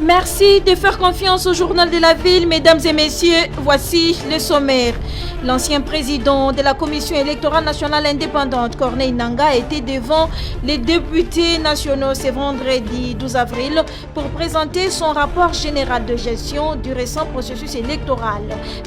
Merci de faire confiance au journal de la ville, mesdames et messieurs. Voici le sommaire. L'ancien président de la Commission électorale nationale indépendante, Corneille Nangaa, était devant les députés nationaux ce vendredi 12 avril pour présenter son rapport général de gestion du récent processus électoral.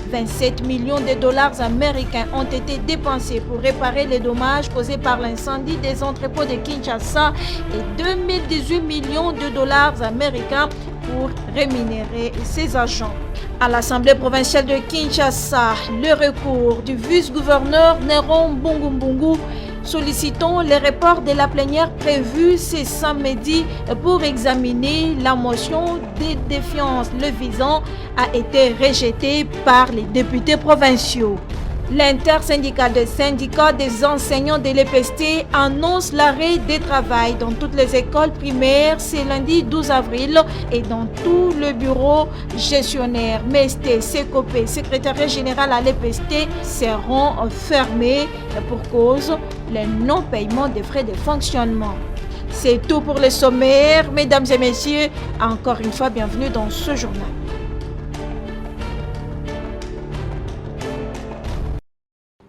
27 millions de dollars américains ont été dépensés pour réparer les dommages causés par l'incendie des entrepôts de Kinshasa et 2018 millions de dollars américains pour rémunérer ses agents. À l'Assemblée provinciale de Kinshasa, le recours du vice-gouverneur Néron Bungumbungu sollicitant le report de la plénière prévue ce samedi pour examiner la motion de défiance le visant a été rejetée par les députés provinciaux. L'intersyndicale des syndicats des enseignants de l'EPST annonce l'arrêt des travail dans toutes les écoles primaires ce lundi 12 avril et dans tout le bureau gestionnaire, MEST, SECOPE, secrétariat général à l'EPST seront fermés pour cause le non-paiement des frais de fonctionnement. C'est tout pour le sommaire. Mesdames et messieurs, encore une fois, bienvenue dans ce journal.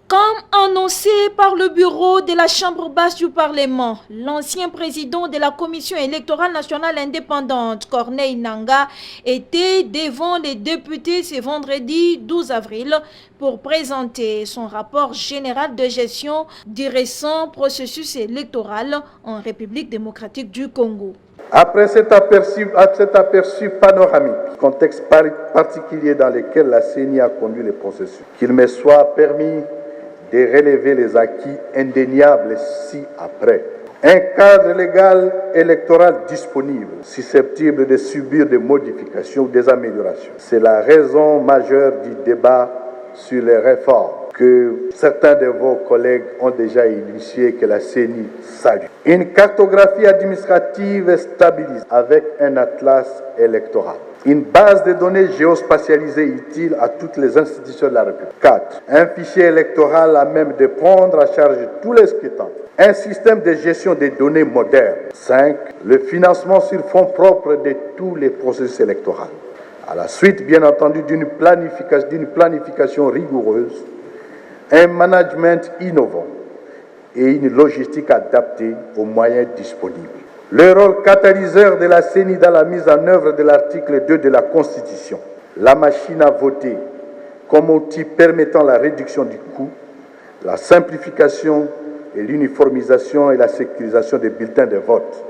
Comme annoncé par le bureau de la Chambre basse du Parlement, l'ancien président de la Commission électorale nationale indépendante, Corneille Nangaa, était devant les députés ce vendredi 12 avril pour présenter son rapport général de gestion du récent processus électoral en République démocratique du Congo. Après cet aperçu panoramique, contexte particulier dans lequel la CENI a conduit le processus, qu'il me soit permis de relever les acquis indéniables ci-après. Un cadre légal électoral disponible, susceptible de subir des modifications ou des améliorations. C'est la raison majeure du débat sur les réformes que certains de vos collègues ont déjà initié, que la CENI salue. Une cartographie administrative stabilisée avec un atlas électoral. Une base de données géospatialisée utile à toutes les institutions de la République. 4. Un fichier électoral à même de prendre à charge tous les scrutins. Un système de gestion des données moderne. 5. Le financement sur fonds propres de tous les processus électoraux. À la suite, bien entendu, d'une planification rigoureuse, un management innovant et une logistique adaptée aux moyens disponibles. Le rôle catalyseur de la CENI dans la mise en œuvre de l'article 2 de la Constitution, la machine à voter comme outil permettant la réduction du coût, la simplification et l'uniformisation et la sécurisation des bulletins de vote,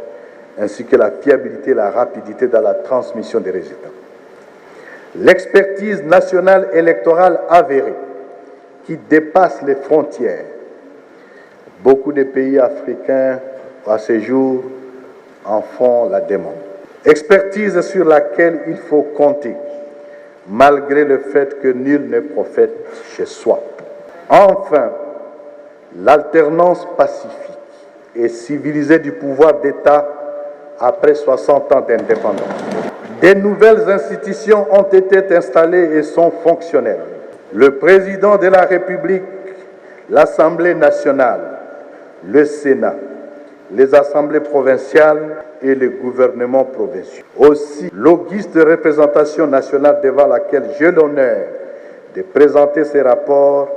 ainsi que la fiabilité et la rapidité dans la transmission des résultats. L'expertise nationale électorale avérée qui dépasse les frontières. Beaucoup de pays africains à ce jour en font la demande. Expertise sur laquelle il faut compter, malgré le fait que nul n'est prophète chez soi. Enfin, l'alternance pacifique et civilisée du pouvoir d'État après 60 ans d'indépendance. Des nouvelles institutions ont été installées et sont fonctionnelles. Le président de la République, l'Assemblée nationale, le Sénat, les assemblées provinciales et les gouvernements provinciaux. Aussi, l'auguste représentation nationale devant laquelle j'ai l'honneur de présenter ces rapports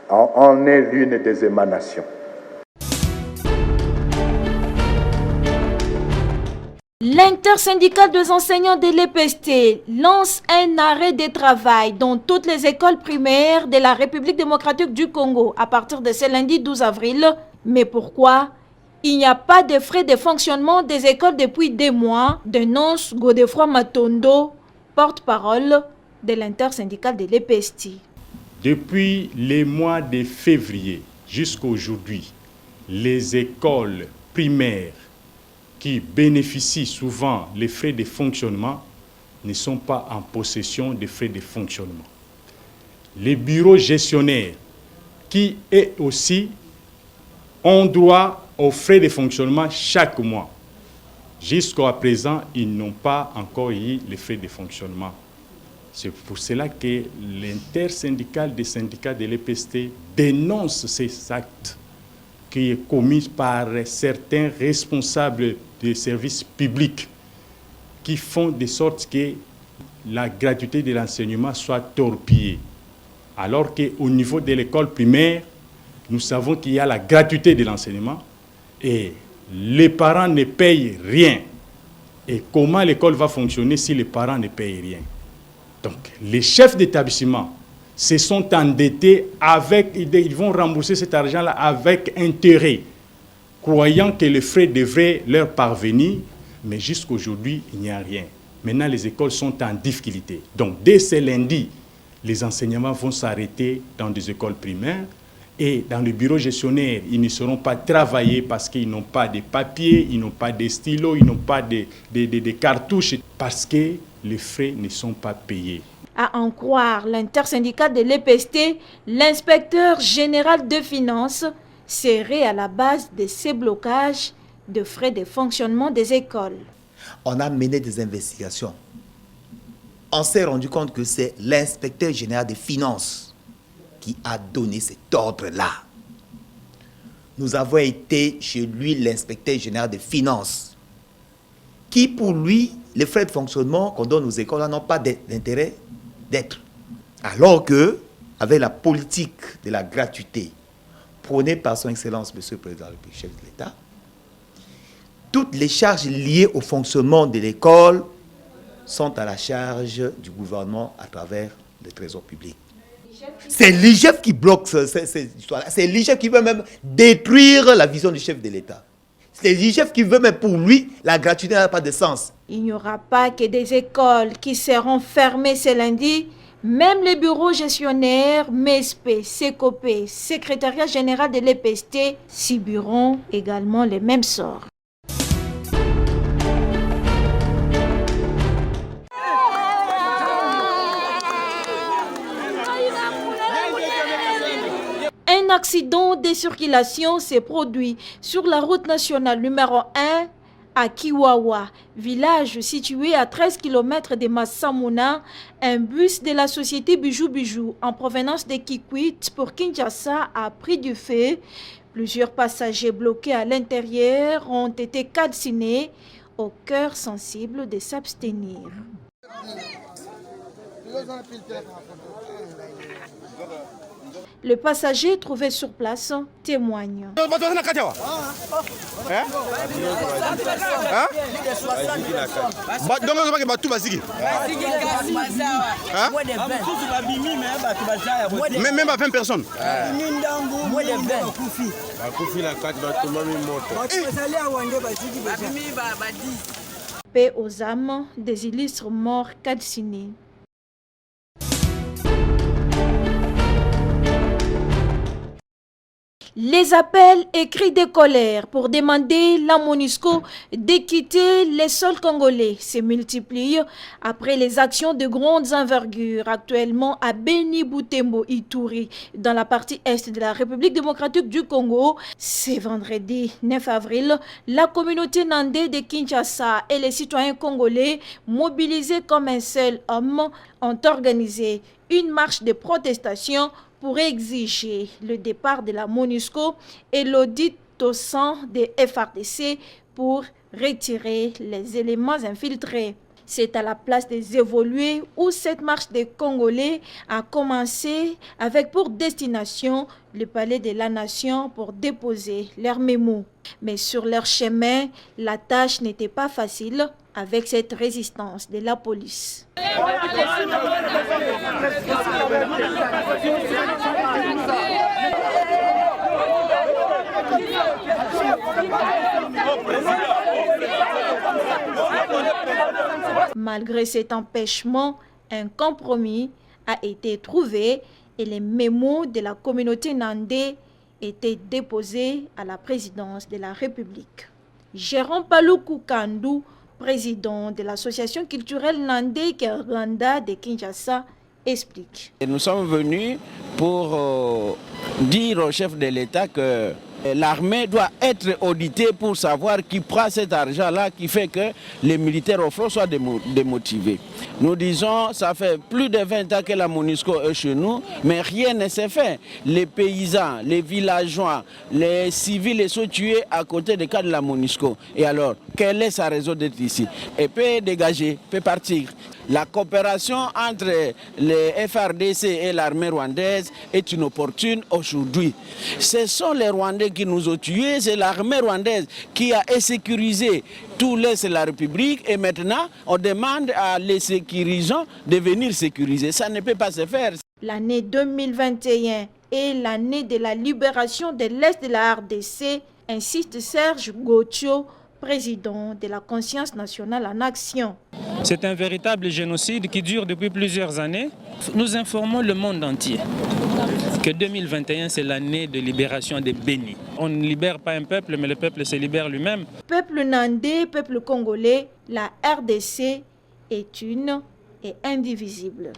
en est l'une des émanations. L'intersyndicale des enseignants de l'EPST lance un arrêt de travail dans toutes les écoles primaires de la République démocratique du Congo à partir de ce lundi 12 avril. Mais pourquoi? Il n'y a pas de frais de fonctionnement des écoles depuis des mois, dénonce Godefroy Matondo, porte-parole de l'intersyndicale de l'EPST. Depuis les mois de février jusqu'à aujourd'hui, les écoles primaires qui bénéficient souvent des frais de fonctionnement ne sont pas en possession des frais de fonctionnement. Les bureaux gestionnaires qui, eux aussi, ont droit aux frais de fonctionnement chaque mois. Jusqu'à présent, ils n'ont pas encore eu les frais de fonctionnement. C'est pour cela que l'intersyndicale des syndicats de l'EPST dénonce ces actes qui est commis par certains responsables des services publics qui font de sorte que la gratuité de l'enseignement soit torpillée. Alors qu'au niveau de l'école primaire, nous savons qu'il y a la gratuité de l'enseignement et les parents ne payent rien. Et comment l'école va fonctionner si les parents ne payent rien? Donc, les chefs d'établissement se sont endettés ils vont rembourser cet argent-là avec intérêt, croyant que les frais devraient leur parvenir, mais jusqu'aujourd'hui, il n'y a rien. Maintenant, les écoles sont en difficulté. Donc, dès ce lundi, les enseignements vont s'arrêter dans des écoles primaires et dans le bureau gestionnaire, ils ne seront pas travaillés parce qu'ils n'ont pas de papier, ils n'ont pas de stylos, ils n'ont pas de cartouches, parce que les frais ne sont pas payés. À en croire l'intersyndicat de l'EPST, l'inspecteur général de finances serait à la base de ces blocages de frais de fonctionnement des écoles. On a mené des investigations. On s'est rendu compte que c'est l'inspecteur général des finances qui a donné cet ordre-là. Nous avons été chez lui, l'inspecteur général des finances, qui pour lui, les frais de fonctionnement qu'on donne aux écoles n'ont pas d'intérêt d'être. Alors que, avec la politique de la gratuité prônée par son Excellence, Monsieur le Président du chef de l'État, toutes les charges liées au fonctionnement de l'école sont à la charge du gouvernement à travers le trésor public. C'est l'IGF qui bloque cette histoire-là. C'est l'IGF qui veut même détruire la vision du chef de l'État. C'est l'IGF qui veut, mais pour lui, la gratuité n'a pas de sens. Il n'y aura pas que des écoles qui seront fermées ce lundi. Même les bureaux gestionnaires, MESP, SECOPE, Secrétariat général de l'EPST subiront également les mêmes sorts. Un accident de circulation s'est produit sur la route nationale numéro 1 à Kiwawa, village situé à 13 km de Massamouna. Un bus de la société Bijou Bijou en provenance de Kikwit pour Kinshasa a pris du feu. Plusieurs passagers bloqués à l'intérieur ont été calcinés, au cœur sensible de s'abstenir. Le passager trouvé sur place témoigne. Même à 20 personnes. Paix aux âmes des illustres morts calcinés. Les appels et cris de colère pour demander la MONUSCO de quitter les sols congolais se multiplient après les actions de grandes envergures actuellement à Beni Butembo Ituri dans la partie est de la République démocratique du Congo. Ce vendredi 9 avril, la communauté nandé de Kinshasa et les citoyens congolais mobilisés comme un seul homme ont organisé une marche de protestation pour exiger le départ de la MONUSCO et l'audit au sein des FARDC pour retirer les éléments infiltrés. C'est à la place des évolués où cette marche des Congolais a commencé avec pour destination le palais de la Nation pour déposer leurs mémos. Mais sur leur chemin, la tâche n'était pas facile avec cette résistance de la police. Malgré cet empêchement, un compromis a été trouvé et les mémos de la communauté nandé étaient déposés à la présidence de la République. Jérôme Paluku Kandou, président de l'association culturelle Nandé Kerganda de Kinshasa, explique. Nous sommes venus pour dire au chef de l'État que L'armée doit être auditée pour savoir qui prend cet argent-là qui fait que les militaires au front soient démotivés. Nous disons, ça fait plus de 20 ans que la MONUSCO est chez nous, mais rien ne s'est fait. Les paysans, les villageois, les civils sont tués à côté des cas de la MONUSCO. Et alors, quelle est sa raison d'être ici? Et peut dégager, peut partir. La coopération entre les FRDC et l'armée rwandaise est inopportune aujourd'hui. Ce sont les Rwandais qui nous ont tués, c'est l'armée rwandaise qui a insécurisé tout l'Est de la République et maintenant on demande à les sécurisants de venir sécuriser. Ça ne peut pas se faire. L'année 2021 est l'année de la libération de l'Est de la RDC, insiste Serge Gauthiot, président de la Conscience nationale en action. C'est un véritable génocide qui dure depuis plusieurs années. Nous informons le monde entier que 2021, c'est l'année de libération des bénis. On ne libère pas un peuple, mais le peuple se libère lui-même. Peuple nandais, peuple congolais, la RDC est une et indivisible.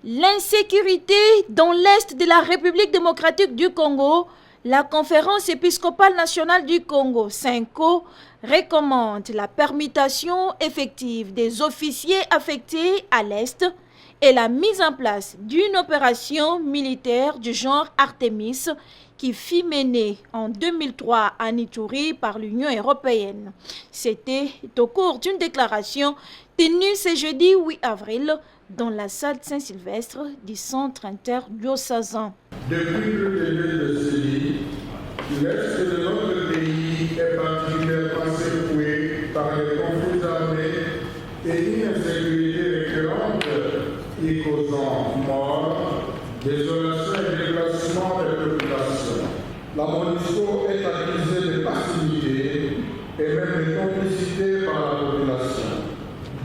L'insécurité dans l'Est de la République démocratique du Congo, la Conférence épiscopale nationale du Congo, CENCO, recommande la permutation effective des officiers affectés à l'Est et la mise en place d'une opération militaire du genre Artemis qui fut menée en 2003 à Ituri par l'Union européenne. C'était au cours d'une déclaration tenue ce jeudi 8 avril dans la salle Saint-Sylvestre du centre inter-diocésain. Depuis plus de décennies, l'Est de notre pays est particulièrement secoué par les conflits armés et une insécurité récurrente y causant mort, désolation et déplacement des populations. La MONUSCO est accusée de passivité et même de complicité par la population.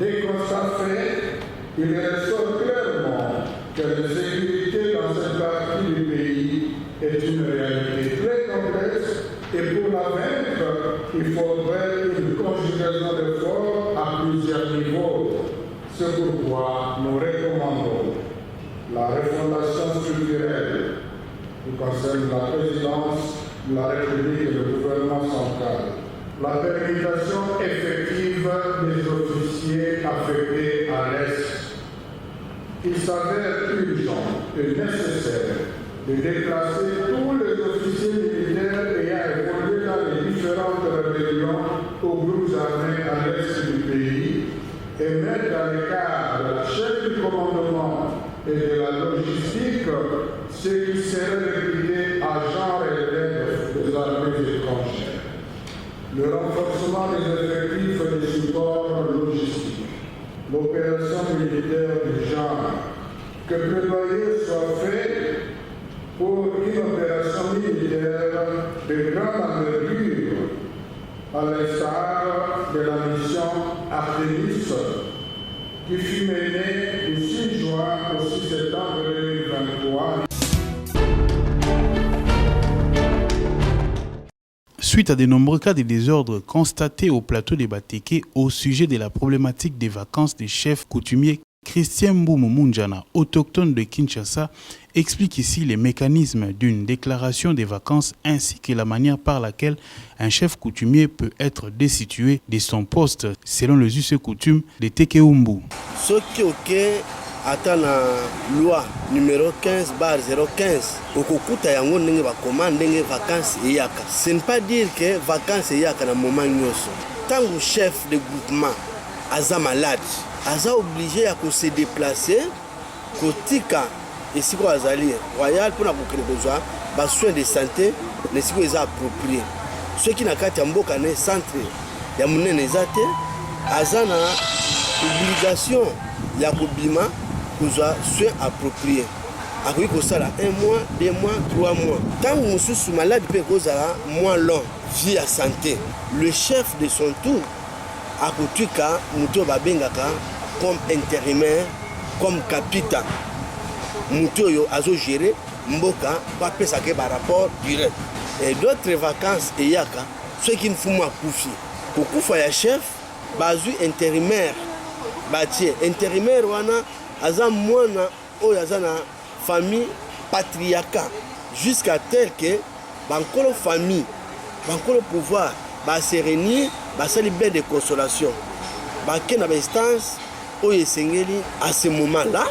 Des constats faits, il ressort clairement que l'insécurité dans cette partie du pays est une réalité très complexe et pour la vaincre, il faudrait une conjugaison d'efforts à plusieurs niveaux. C'est pourquoi nous recommandons la refondation structurelle qui concerne la présidence de la République et le gouvernement central, la permutation effective des officiers affectés à l'Est. Il s'avère urgent et nécessaire de déplacer tous les officiers militaires ayant évolué dans les différentes rébellions aux groupes armés à l'Est du pays et mettre dans le cadre de la chaîne du commandement et de la logistique ce qui serait réputé agents réels des armées étrangères. Le renforcement des effectifs et des supports logistiques. L'opération militaire du genre, que plaidoyer soit fait pour une opération militaire de grande envergure, à l'instar de la mission Artemis, qui fut menée du 6 juin au 6 septembre 2023. Suite à de nombreux cas de désordre constatés au plateau des Bateke au sujet de la problématique des vacances des chefs coutumiers, Christian Mboumo Munjana, autochtone de Kinshasa, explique ici les mécanismes d'une déclaration des vacances ainsi que la manière par laquelle un chef coutumier peut être destitué de son poste selon les us et coutumes de Tekeumbu. Ata na loi numéro 15/015 okokuta yango ndenge bakoma ndenge vacances eyaka. Ce n'est pas dire que vacances eyaka na moment nyonso. Tango chef de groupement aza malade, aza obligé à se déplacer kotika esiko azali royal pour na kokele besoin ba soins de santé nesiko eza approprié. Ceux qui na kati ya mboka na centre ya munene ezate aza na obligation ya kobima soit soins appropriés. Après que ça, 1 mois, 2 mois, 3 mois. Quand on est malade, il peut causer moins long, vie à santé. Le chef de son tour, à côté de comme intérimaire, comme capitaine. Moutoyo a géré, Mboka, pas ça par rapport direct. Et d'autres vacances, et yaka, ceux qui ne font pas koufi. Pour koufa ya chef, bazu intérimaire, bâtier, intérimaire, wana, aza mwana oyo aza na famille patriarcat jusqu'à tel que bankolo famille bankolo pouvoir se réunir basali bien de consolation bake na instance oyo esengeli à ce moment là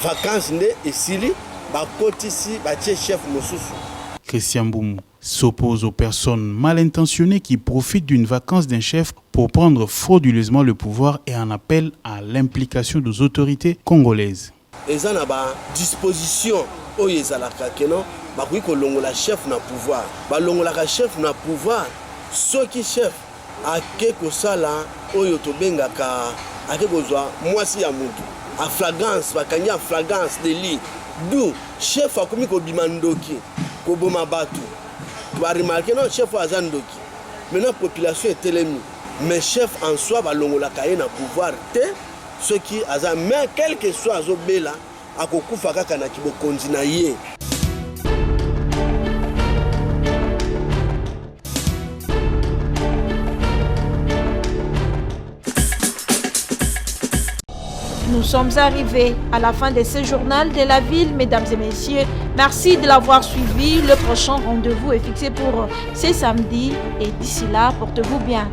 vacances nde esili bakotisi batie chef mosusu. Christian Mboumo s'oppose aux personnes mal intentionnées qui profitent d'une vacance d'un chef pour prendre frauduleusement le pouvoir et en appelle à l'implication des autorités congolaises. Eza na ba disposition oyo ezalaka keno bakoki kolongola chef na pouvoir balongolaka chef na pouvoir soki chef ake kosala oyo tobengaka ake kozwa mwasi ya mutu a flagrance bakangi a flagrance délit du chef akomi kobima ndoki koboma batu baremarke non chef aza ndoki maintenant population etelemi mais chef en soi balongolaka ye na pouvoir te soki aza mais quel que soit azobela akokufa kaka na kibokonzi na ye. Nous sommes arrivés à la fin de ce journal de la ville, mesdames et messieurs. Merci de l'avoir suivi. Le prochain rendez-vous est fixé pour ce samedi et d'ici là, portez-vous bien.